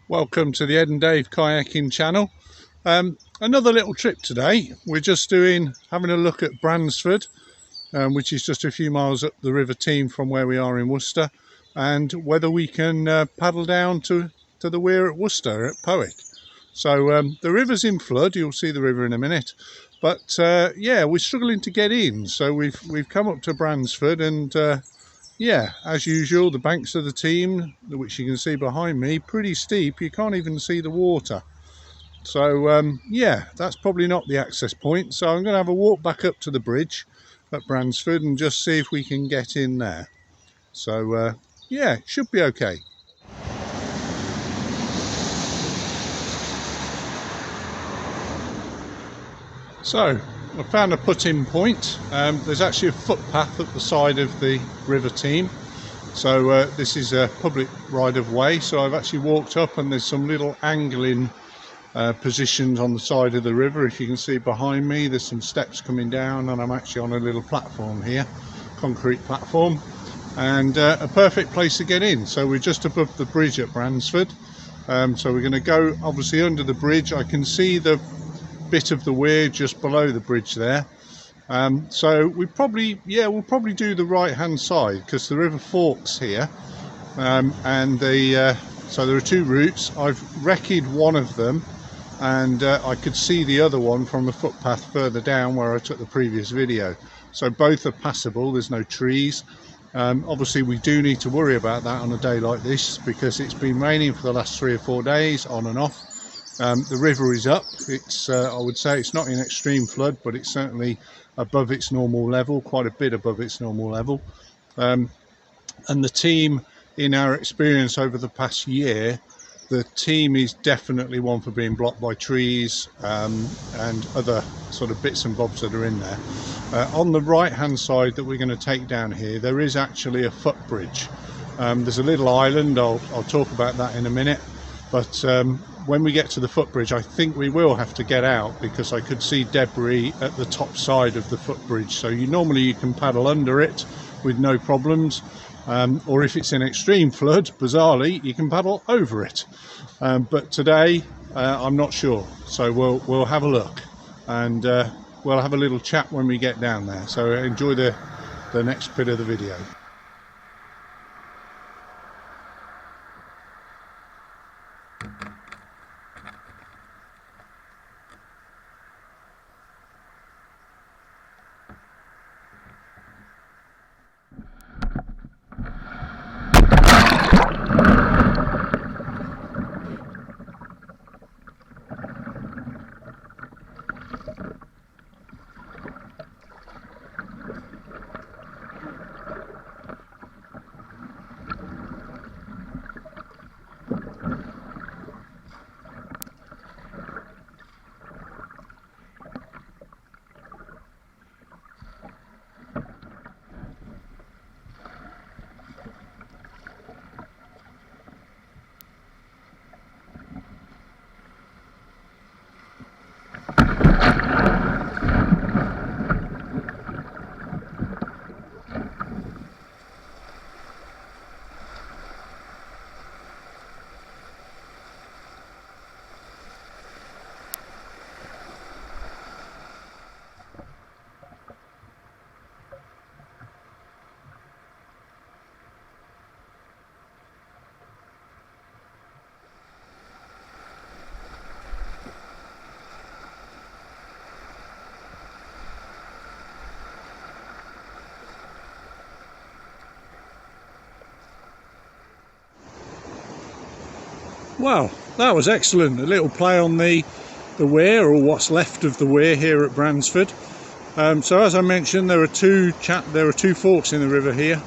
Welcome to the Ed and Dave Kayaking channel. Another little trip today. We're just having a look at Bransford, which is just a few miles up the River Teme from where we are in Worcester, and whether we can paddle down to the Weir at Worcester at Powick. So the river's in flood. You'll see the river in a minute, but yeah, we're struggling to get in. So we've come up to Bransford, and yeah, as usual, the banks of the Teme, which you can see behind me, pretty steep. You can't even see the water. So yeah, that's probably not the access point. So I'm going to have a walk back up to the bridge at Bransford and just see if we can get in there. So yeah, it should be okay. So I found a put-in point. There's actually a footpath at the side of the River Teme. So this is a public right-of-way. So I've actually walked up, and there's some little angling positions on the side of the river. If you can see behind me, there's some steps coming down, and I'm actually on a little platform here, concrete platform, and a perfect place to get in. So we're just above the bridge at Bransford. So we're going to go obviously under the bridge. I can see the bit of the Weir just below the bridge there. So we'll probably do the right hand side, because the river forks here, and so there are two routes. I've recce'd one of them, and I could see the other one from the footpath further down where I took the previous video. So both are passable. There's no trees. Obviously we do need to worry about that on a day like this, because it's been raining for the last 3 or 4 days on and off. The river is up. It's I would say it's not in extreme flood, but it's certainly above its normal level, quite a bit above its normal level. And the Teme, in our experience over the past year, the Teme is definitely one for being blocked by trees and other sort of bits and bobs that are in there. On the right hand side that we're going to take down here, there is actually a footbridge. There's a little island. I'll talk about that in a minute, but when we get to the footbridge, I think we will have to get out, because I could see debris at the top side of the footbridge. So normally you can paddle under it with no problems, or if it's in extreme flood, bizarrely, you can paddle over it. But today I'm not sure, so we'll have a look, and we'll have a little chat when we get down there. So enjoy the next bit of the video. Well, that was excellent. A little play on the Weir, or what's left of the Weir here at Bransford. So as I mentioned, there are two forks in the river here.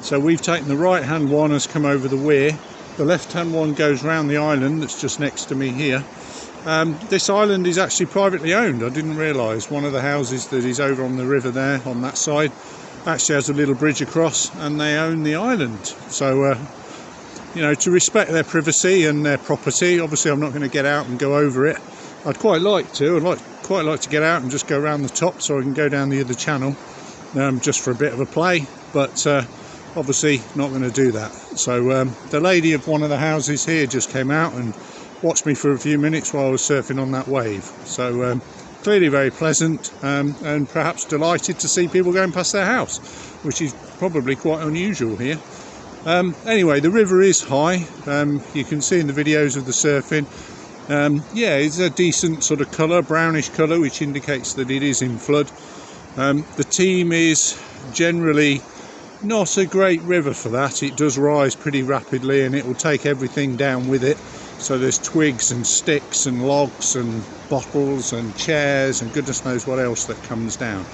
So we've taken the right hand one, has come over the Weir. The left hand one goes round the island that's just next to me here. This island is actually privately owned. I didn't realise. One of the houses that is over on the river there on that side actually has a little bridge across, and they own the island. So you know, to respect their privacy and their property, obviously I'm not going to get out and go over it. I'd quite like to. I'd quite like to get out and just go around the top so I can go down the other channel, just for a bit of a play. But obviously not going to do that. So the lady of one of the houses here just came out and watched me for a few minutes while I was surfing on that wave. So clearly very pleasant, and perhaps delighted to see people going past their house, which is probably quite unusual here. Anyway, the river is high. You can see in the videos of the surfing. Yeah, it's a decent sort of colour, brownish colour, which indicates that it is in flood. The Teme is generally not a great river for that. It does rise pretty rapidly and it will take everything down with it. So there's twigs and sticks and logs and bottles and chairs and goodness knows what else that comes down.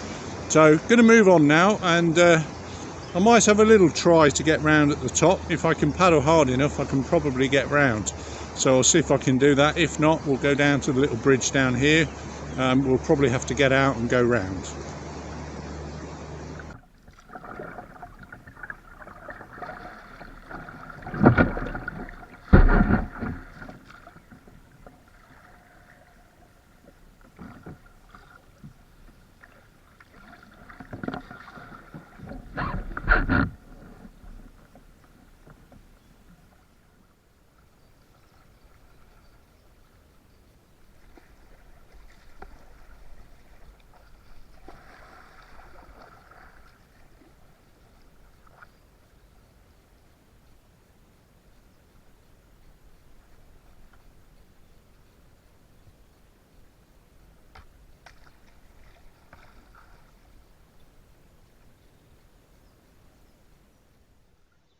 So going to move on now, and I might have a little try to get round at the top. If I can paddle hard enough, I can probably get round. So I'll see if I can do that. If not, we'll go down to the little bridge down here. We'll probably have to get out and go round.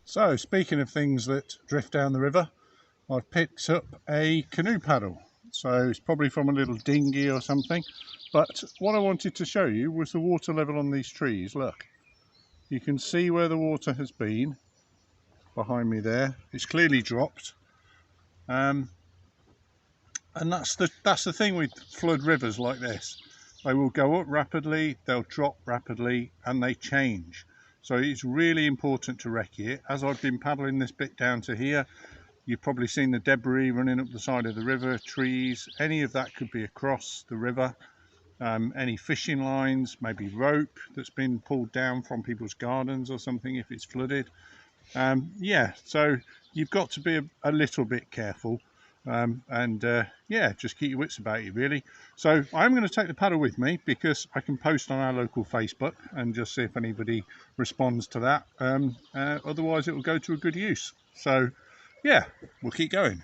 So, speaking of things that drift down the river, I've picked up a canoe paddle. So it's probably from a little dinghy or something. But what I wanted to show you was the water level on these trees. Look, you can see where the water has been behind me there. It's clearly dropped. And that's the thing with flood rivers like this. They will go up rapidly, they'll drop rapidly, and they change. So it's really important to recce it. As I've been paddling this bit down to here, you've probably seen the debris running up the side of the river, trees, any of that could be across the river. Any fishing lines, maybe rope that's been pulled down from people's gardens or something if it's flooded. Yeah, so you've got to be a little bit careful. Yeah, just keep your wits about you really. So I'm going to take the paddle with me because I can post on our local Facebook and just see if anybody responds to that. Otherwise it will go to a good use. So yeah, we'll keep going.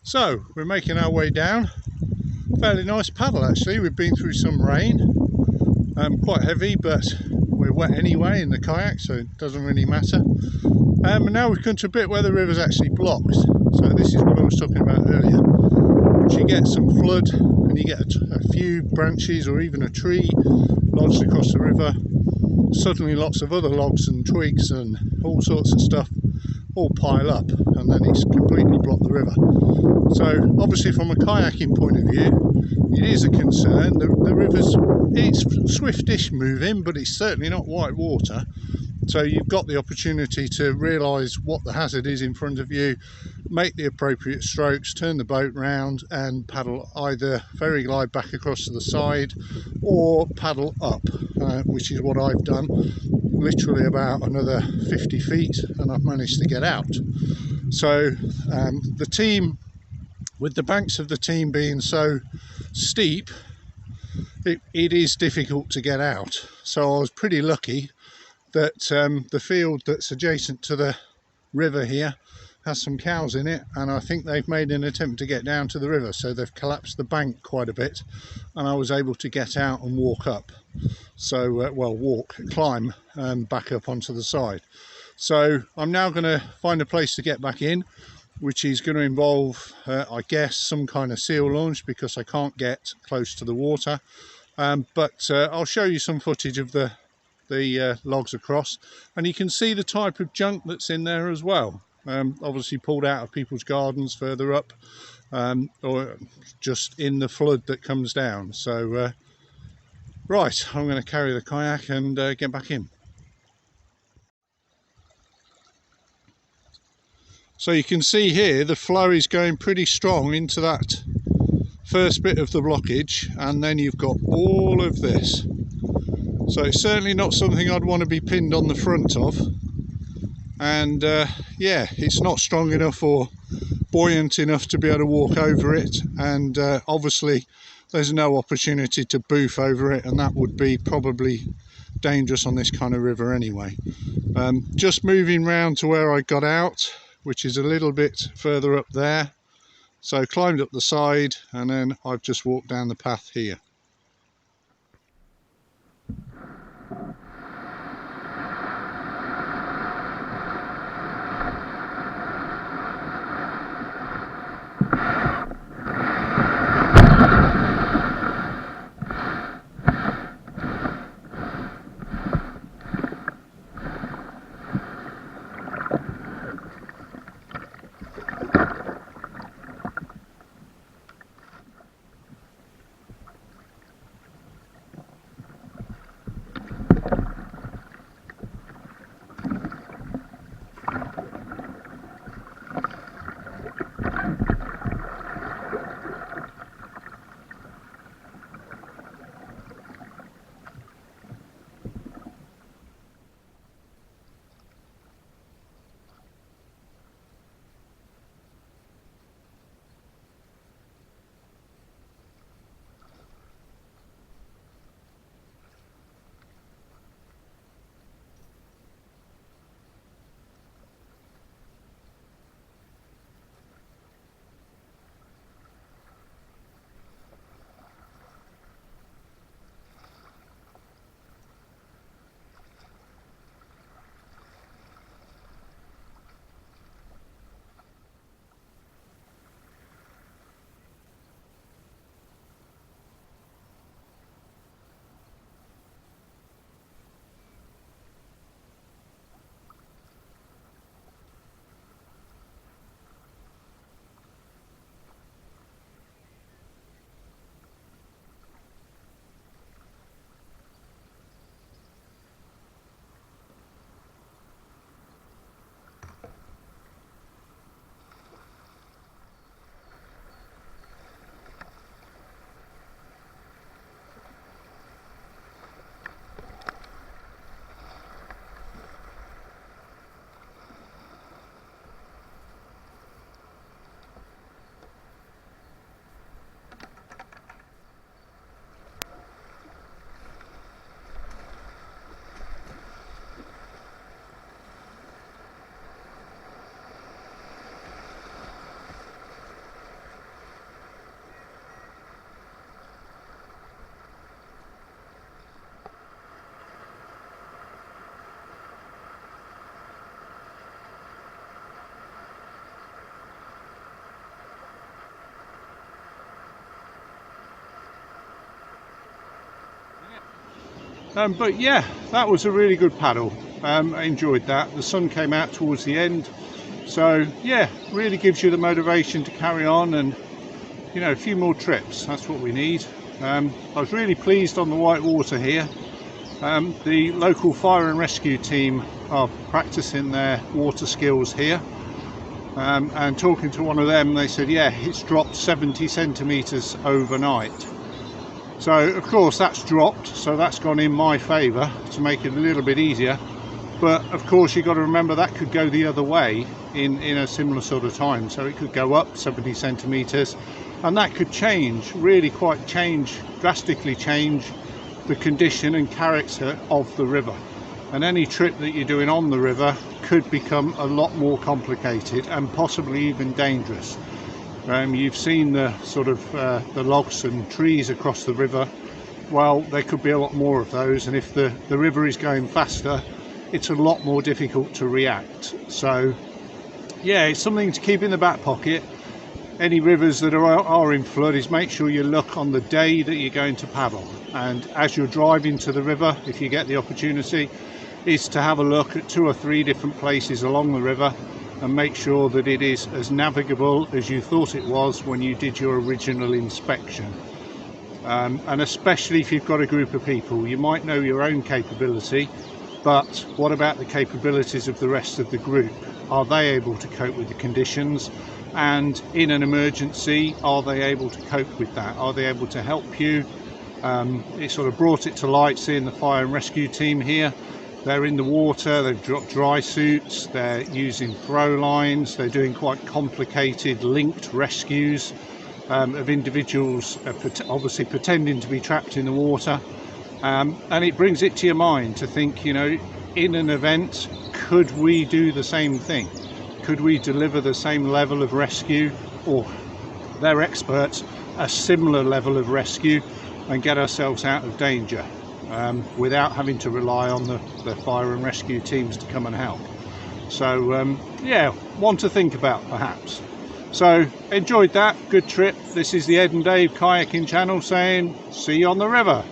So we're making our way down. Fairly nice paddle actually. We've been through some rain, quite heavy, but we're wet anyway in the kayak, so it doesn't really matter. And now we've come to a bit where the river's actually blocked. So this is what I was talking about earlier. Once you get some flood and you get a few branches or even a tree lodged across the river, suddenly lots of other logs and twigs and all sorts of stuff all pile up, and then it's completely blocked the river. So obviously from a kayaking point of view, it is a concern. The river's, it's swiftish moving, but it's certainly not white water. So you've got the opportunity to realise what the hazard is in front of you, make the appropriate strokes, turn the boat round and paddle either ferry glide back across to the side or paddle up, which is what I've done. Literally about another 50 feet and I've managed to get out. So the Teme, with the banks of the Teme being so steep, it is difficult to get out. So I was pretty lucky that the field that's adjacent to the river here has some cows in it, and I think they've made an attempt to get down to the river, so they've collapsed the bank quite a bit and I was able to get out and walk up. So climb back up onto the side. So I'm now going to find a place to get back in, which is going to involve I guess some kind of seal launch, because I can't get close to the water. But I'll show you some footage of the logs across, and you can see the type of junk that's in there as well. Obviously pulled out of people's gardens further up, or just in the flood that comes down. So right, I'm going to carry the kayak and get back in. So you can see here the flow is going pretty strong into that first bit of the blockage, and then you've got all of this. So it's certainly not something I'd want to be pinned on the front of, and yeah, it's not strong enough or buoyant enough to be able to walk over it, and obviously there's no opportunity to boof over it, and that would be probably dangerous on this kind of river anyway. Just moving round to where I got out, which is a little bit further up there. So climbed up the side and then I've just walked down the path here. But yeah, that was a really good paddle. I enjoyed that. The sun came out towards the end, so yeah, really gives you the motivation to carry on, and you know, a few more trips, that's what we need. I was really pleased on the white water here. The local fire and rescue team are practicing their water skills here, and talking to one of them, they said yeah, it's dropped 70 centimeters overnight. So of course that's dropped, so that's gone in my favour to make it a little bit easier. But of course you've got to remember that could go the other way in a similar sort of time. So it could go up 70 centimetres, and that could change, really quite change, drastically change the condition and character of the river. And any trip that you're doing on the river could become a lot more complicated and possibly even dangerous. You've seen the sort of the logs and trees across the river. Well, there could be a lot more of those, and if the river is going faster, it's a lot more difficult to react. So yeah, it's something to keep in the back pocket. Any rivers that are in flood, is make sure you look on the day that you're going to paddle, and as you're driving to the river, if you get the opportunity, is to have a look at 2 or 3 different places along the river and make sure that it is as navigable as you thought it was when you did your original inspection. And especially if you've got a group of people, you might know your own capability, but what about the capabilities of the rest of the group? Are they able to cope with the conditions? And in an emergency, are they able to cope with that? Are they able to help you? It sort of brought it to light seeing the fire and rescue team here. They're in the water, they've dropped dry suits, they're using throw lines, they're doing quite complicated linked rescues of individuals obviously pretending to be trapped in the water. And it brings it to your mind to think, you know, in an event, could we do the same thing? Could we deliver the same level of rescue, or they're experts, a similar level of rescue, and get ourselves out of danger without having to rely on the fire and rescue teams to come and help? So yeah, one to think about perhaps. So enjoyed that, good trip. This is the Ed and Dave kayaking channel saying see you on the river.